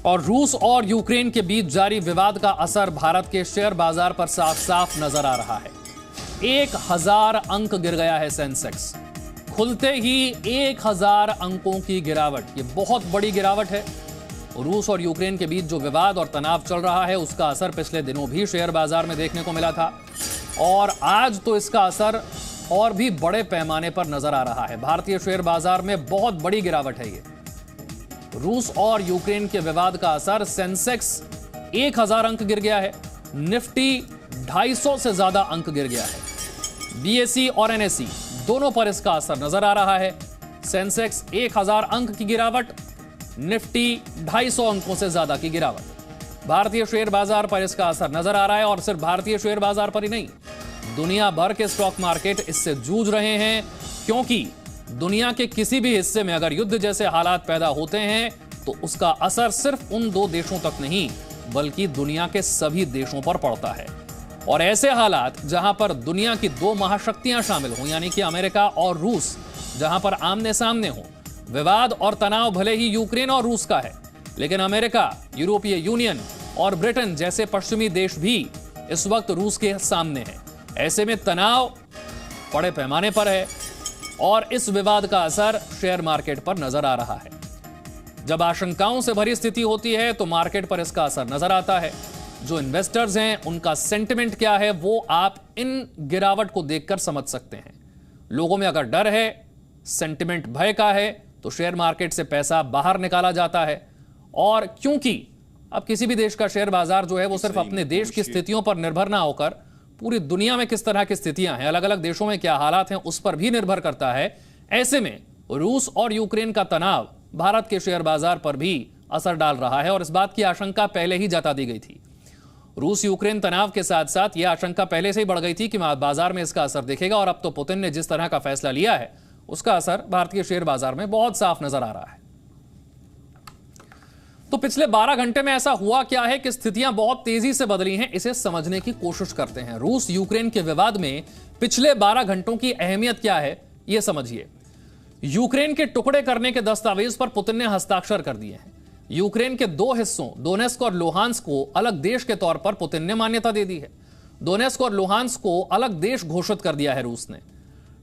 और रूस और यूक्रेन के बीच जारी विवाद का असर भारत के शेयर बाजार पर साफ साफ नजर आ रहा है। 1000 अंक गिर गया है सेंसेक्स, खुलते ही 1000 अंकों की गिरावट। ये बहुत बड़ी गिरावट है। रूस और यूक्रेन के बीच जो विवाद और तनाव चल रहा है उसका असर पिछले दिनों भी शेयर बाजार में देखने को मिला था और आज तो इसका असर और भी बड़े पैमाने पर नजर आ रहा है। भारतीय शेयर बाजार में बहुत बड़ी गिरावट है। ये रूस और यूक्रेन के विवाद का असर, सेंसेक्स 1000 अंक गिर गया है, निफ्टी 250 से ज्यादा अंक गिर गया है। बीएसई और एनएसई दोनों पर इसका असर नजर आ रहा है। सेंसेक्स 1000 अंक की गिरावट, निफ्टी 250 अंकों से ज्यादा की गिरावट। भारतीय शेयर बाजार पर इसका असर नजर आ रहा है और सिर्फ भारतीय शेयर बाजार पर ही नहीं, दुनिया भर के स्टॉक मार्केट इससे जूझ रहे हैं, क्योंकि दुनिया के किसी भी हिस्से में अगर युद्ध जैसे हालात पैदा होते हैं तो उसका असर सिर्फ उन दो देशों तक नहीं बल्कि दुनिया के सभी देशों पर पड़ता है। और ऐसे हालात जहां पर दुनिया की दो महाशक्तियां शामिल हों, यानी कि अमेरिका और रूस, जहां पर आमने सामने हो, विवाद और तनाव भले ही यूक्रेन और रूस का है, लेकिन अमेरिका, यूरोपीय यूनियन और ब्रिटेन जैसे पश्चिमी देश भी इस वक्त रूस के सामने है। ऐसे में तनाव बड़े पैमाने पर है और इस विवाद का असर शेयर मार्केट पर नजर आ रहा है। जब आशंकाओं से भरी स्थिति होती है तो मार्केट पर इसका असर नजर आता है। जो इन्वेस्टर्स हैं उनका सेंटिमेंट क्या है वो आप इन गिरावट को देखकर समझ सकते हैं। लोगों में अगर डर है, सेंटिमेंट भय का है, तो शेयर मार्केट से पैसा बाहर निकाला जाता है। और क्योंकि अब किसी भी देश का शेयर बाजार जो है वो सिर्फ अपने देश की स्थितियों पर निर्भर ना होकर पूरी दुनिया में किस तरह की स्थितियां हैं, अलग अलग देशों में क्या हालात हैं, उस पर भी निर्भर करता है। ऐसे में रूस और यूक्रेन का तनाव भारत के शेयर बाजार पर भी असर डाल रहा है और इस बात की आशंका पहले ही जता दी गई थी। रूस यूक्रेन तनाव के साथ साथ यह आशंका पहले से ही बढ़ गई थी कि बाजार में इसका असर दिखेगा और अब तो पुतिन ने जिस तरह का फैसला लिया है उसका असर भारतीय शेयर बाजार में बहुत साफ नजर आ रहा है। तो पिछले 12 घंटे में ऐसा हुआ क्या है कि स्थितियां बहुत तेजी से बदली हैं, इसे समझने की कोशिश करते हैं। रूस यूक्रेन के विवाद में पिछले 12 घंटों की अहमियत क्या है यह समझिए। यूक्रेन के टुकड़े करने के दस्तावेज पर पुतिन ने हस्ताक्षर कर दिए हैं। यूक्रेन के दो हिस्सों दोनेस्क और लुहांस्क को अलग देश के तौर पर पुतिन ने मान्यता दे दी है। दोनेस्क और लुहांस्क को अलग देश घोषित कर दिया है रूस ने।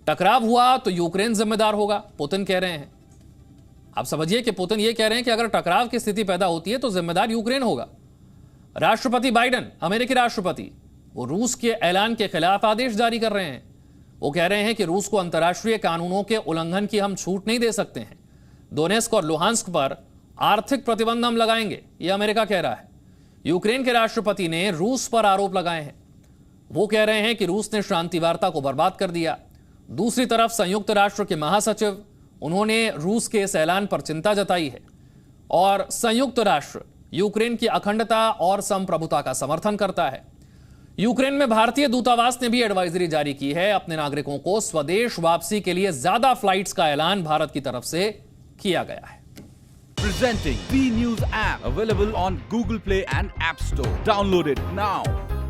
टकराव हुआ तो यूक्रेन जिम्मेदार होगा, पुतिन कह रहे हैं। आप समझिए कि पुतिन यह कह रहे हैं कि अगर टकराव की स्थिति पैदा होती है तो जिम्मेदार यूक्रेन होगा। राष्ट्रपति बाइडेन, अमेरिकी राष्ट्रपति, वो रूस के ऐलान के खिलाफ आदेश जारी कर रहे हैं। वो कह रहे हैं कि रूस को अंतर्राष्ट्रीय कानूनों के उल्लंघन की हम छूट नहीं दे सकते हैं। दोनेस्क और लुहांस्क पर आर्थिक प्रतिबंध हम लगाएंगे, यह अमेरिका कह रहा है। यूक्रेन के राष्ट्रपति ने रूस पर आरोप लगाए हैं। वो कह रहे हैं कि रूस ने शांति वार्ता को बर्बाद कर दिया। दूसरी तरफ संयुक्त राष्ट्र के महासचिव, उन्होंने रूस के इस ऐलान पर चिंता जताई है और संयुक्त राष्ट्र यूक्रेन की अखंडता और संप्रभुता का समर्थन करता है। यूक्रेन में भारतीय दूतावास ने भी एडवाइजरी जारी की है। अपने नागरिकों को स्वदेश वापसी के लिए ज्यादा फ्लाइट्स का ऐलान भारत की तरफ से किया गया है। Presenting B News app available on Google Play and App Store. Download it now.